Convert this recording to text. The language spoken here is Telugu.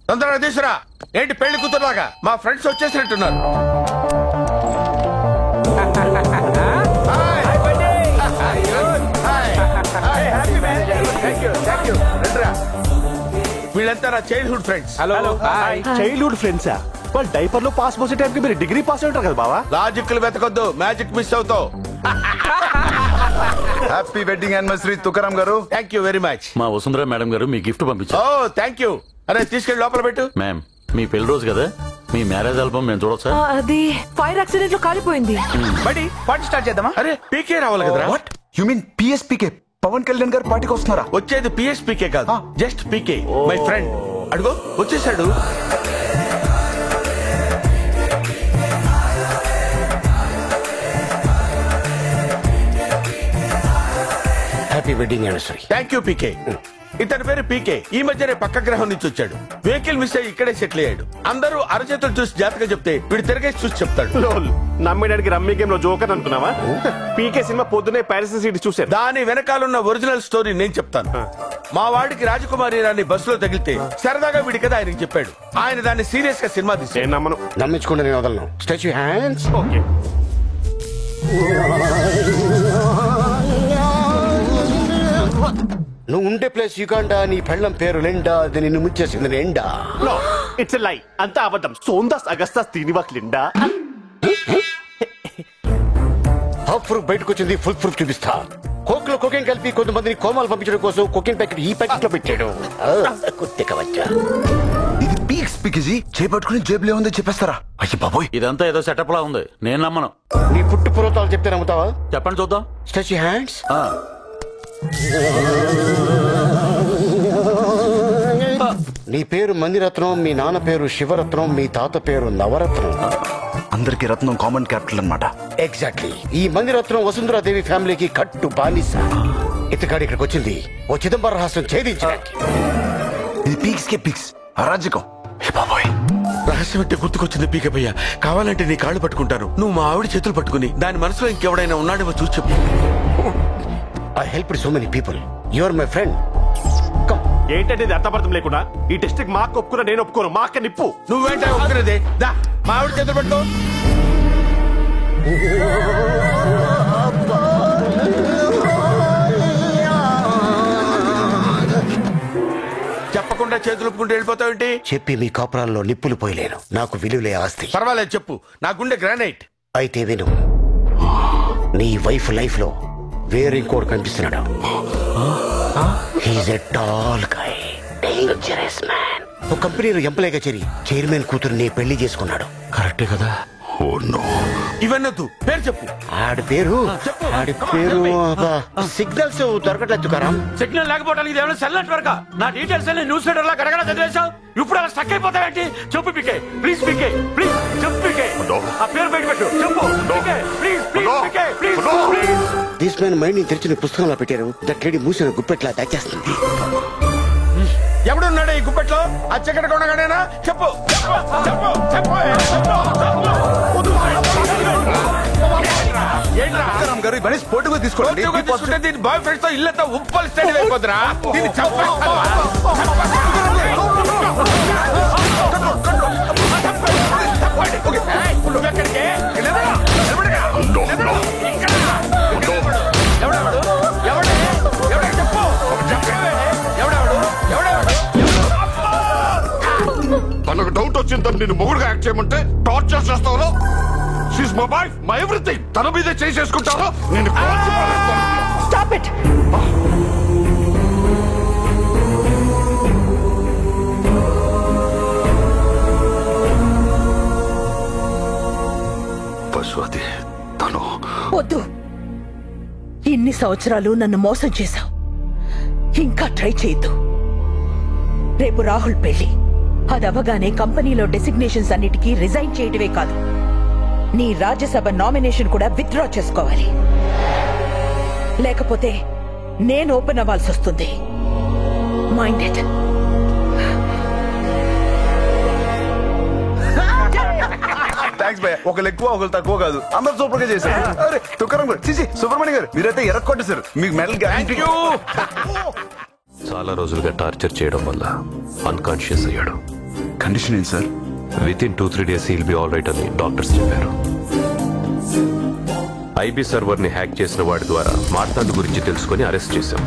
తొందరగా తీసురా. ఏంటి పెళ్లి కూతురులాగా? మా ఫ్రెండ్స్ వచ్చేసినట్టున్నారు. వీళ్ళంతా నా చైల్డ్హుడ్ ఫ్రెండ్స్. హలో. చైల్డ్హుడ్ ఫ్రెండ్సా? వాళ్ళు డైపర్ లో పాస్ పోసే టైంకి మీరు డిగ్రీ పాస్ ఉంటారు కదా బావా. లాజిక్లు వెతకొద్దు, మ్యాజిక్ మిస్ అవుతావు. హ్యాపీ వెడ్డింగ్ యానివర్సరీ తుకారాం గారు. Thank you very much. మా వసుంధర మేడం గారు మీ గిఫ్ట్ పంపించారు. ఓ థ్యాంక్ యూ. అరే తీసుకెళ్ళి లోపల పెట్టు. మ్యామ్, మీ పెళ్లి రోజు కదా, మీ మ్యారేజ్ ఆల్బమ్ మేము చూడొచ్చా? అది ఫైర్ యాక్సిడెంట్ లో కాలిపోయింది. బడి పార్టీ స్టార్ట్ చేద్దామా? అరే పీకే రావాలి కదరా. What you mean PSPK? Pawan Kalyan గారు పార్టీకి వస్తున్నారా? వచ్చేది పిఎస్పీకే కాదు, జస్ట్ పీకే. మై ఫ్రెండ్ అడుగో వచ్చేసాడు. Happy wedding anniversary. Thank you PK. ఇతని పేరు పీకే. ఈ మధ్యనే పక్క గ్రహం నుంచి వచ్చాడు. వెహికల్ మిస్ అయ్యి ఇక్కడే సెటిల్ అయ్యాడు. అందరూ అరచేతులు చూసి జాతకం చెప్తే వీడు తిరగేసి చూసి చెప్తాడు. నమ్మడానికి రమ్మీ గేమ్ లో జోకర్ అనుకున్నావా? పీకే సినిమా పొద్దునే ప్యారిస్ సిటీ చూసారు. దాని వెనకాలన్న ఒరిజినల్ స్టోరీ నేను చెప్తాను. మా వాడికి రాజకుమారి రాని బస్సులో తగిలితే సరదాగా వీడి కదా ఆయనకి చెప్పాడు. ఆయన దాన్ని సీరియస్ గా సినిమా తీసి నమ్మను. నమ్మించుకుంటే నేను వదలను. Stretch your hands. ఓకే. నువ్వు ఉండే ప్లేస్ యుగాండా. నీ పెళ్ళం పేరు లిండా. అది నిన్ను ముచ్చేసింది నిండా. నో, ఇట్స్ ఎ లై. అంతా అబద్ధం. సోందాస్ అగస్తాస్ తీనివాక్ లిండా. హాఫ్ ప్రూఫ్ బయటకు వచ్చింది, ఫుల్ ప్రూఫ్ చూపిస్తా. కోక్ లో కోకేన్ కలిపి కొంతమందిని కోమాలు పంపించడం కోసం కోకేన్ ప్యాకెట్ ఈ ప్యాకెట్ లో పెట్టాడు. కుత్తెక్కవచ్చా? ఇది పీక్స్ పీకేజీ. చేపట్టుకుని జేబులో ఉందో చెప్పేస్తారా? అయ్యి బాబోయ్, ఇదంతా ఏదో సెటప్ లా ఉంది. నేను నమ్మను. నీ పుట్టు పూర్వతాలు చెప్తే నమ్ముతావా? చెప్పండి చూద్దాం. Stretch your hands. నీ పేరు మణిరత్నం, మీ నాన్న పేరు శివరత్నం, మీ తాత పేరు నవరత్నం. అందరికి రత్నం కామన్ క్యాపిటల్ అన్నమాట. ఎగ్జాక్ట్లీ. ఈ మణిరత్నం వసుంధరాదేవి ఫ్యామిలీకి కట్టు బానిస. ఇతగాడు ఇక్కడికి వచ్చింది ఓ చిదంబర రహస్యం ఛేదించడానికి. ఇది పీక్స్ కే పీక్స్ అరాజకం. బాబోయ్, రహస్యం అంటే గుర్తుకొచ్చింది పీకపయ్య. కావాలంటే నీ కాళ్ళు పట్టుకుంటాను. నువ్వు మా ఆవిడ చేతులు పట్టుకుని దాని మనసులో ఇంకెవడైనా ఉన్నాడేమో చూసి చెప్పు. I help so many people. You are my friend. ఏంటంటే ఇది అర్థార్థం లేకుండా ఈ టెస్ట్ మా అక్క ఒప్పుకున్నా, నేను ఒప్పుకోను. మా అక్క నిప్పు. నువ్వేంటే ఒప్పుకునేది? దా మా ఆవిడ చేతులు పట్టుకో. చెప్పకుండా చేతులు ఒప్పుకుంటూ వెళ్ళిపోతావేంటి? చెప్పి మీ కాపురాల్లో నిప్పులు పోయలేను. నాకు విలువలే ఆస్తి. పర్వాలేదు చెప్పు. నా గుండె గ్రానైట్. అయితే విను. నీ వైఫ్ లైఫ్ లో వేరే ఇంకోటి కనిపిస్తున్నాడు. He's a tall guy, dangerous man. ఒక కంపెనీలో ఎంప్లాయ్ గా చేరి చైర్మన్ కూతురుని పెళ్లి చేసుకున్నాడు. కరెక్టే కదా? ఇవన్నొద్దు, పేరు చెప్పు. ఆడి పేరు చెప్పు. ఆడి పేరు సిగ్నల్స్ దొరకట్లేదు కారం. సిగ్నల్ లేకపోవడానికి ఏమైనా సెల్ నెట్వర్క్? నా డీటెయిల్స్ అన్ని న్యూస్ పేపర్ లా గడగడ చదివేశావు. ఇప్పుడు అలా స్టక్ అయిపోతావేంటి? చెప్పు పీకే, ప్లీజ్ పీకే, ప్లీజ్ చెప్పు పీకే. ఆ పేరు బయట పెట్టు. చెప్పు PK, please please PK, please please. This man mind ని తెరిచిన పుస్తకంలో పెట్టారు. దట్ లేడీ మూసిన గుప్పెట్లా దాచేస్తుంది. ఎవడున్నాడు ఈ గుప్పెట్లో? అచ్చగడ కొనగానేనా? చెప్పు చెప్పు చెప్పు గారు ఇవన్నీ స్పోర్టుగా తీసుకోండి. తీసుకుంటే దీని బాయ్ ఫ్రెండ్స్ తో ఇల్లంతా ఉప్పల్ స్టడీ అయిపోతురా. దీన్ని తనకు డౌట్ వచ్చిందని నేను మొగుడుగా యాక్ట్ చేయమంటే టార్చర్ చేస్తావు. She's my wife, my everything. తన మీదే చేసేసుకుంటారో నేను. Stop it. పశువతి తను వద్దు. ఇన్ని సంవత్సరాలు నన్ను మోసం చేశావు. ఇంకా ట్రై చేయొద్దు. రేపు రాహుల్ పెళ్లి. అది అవగానే కంపెనీలో డెసిగ్నేషన్స్ అన్నిటికీ రిజైన్ చేయటమే కాదు, నీ రాజ్యసభ నామినేషన్ కూడా విత్డ్రా చేసుకోవాలి. లేకపోతే నేను ఓపెన్ అవ్వాల్సి వస్తుంది. Mind it. థ్యాంక్స్ భయ్య. ఒకళ్ళు ఎక్కువ ఒకళ్ళు తక్కువ కాదు, అందరు సూపర్ గా చేశారు. అరే తుకారం గారు, చిచి సుబ్రహ్మణ్య గారు, మీరైతే ఎరక్కొట్టేశారు. మీకు మెడల్ గ్యారెంటీ. చాలా రోజులుగా టార్చర్ చేయడం వల్ల అన్కాన్షియస్ అయ్యాడు. కండిషన్ ఏంటి sir? With in 2-3 days he'll be all right అని డాక్టర్స్ చెప్పారు. ఐబీ సర్వర్ ని హ్యాక్ చేసిన వాడి ద్వారా మార్తాండ్ గురించి తెలుసుకొని అరెస్ట్ చేశాం.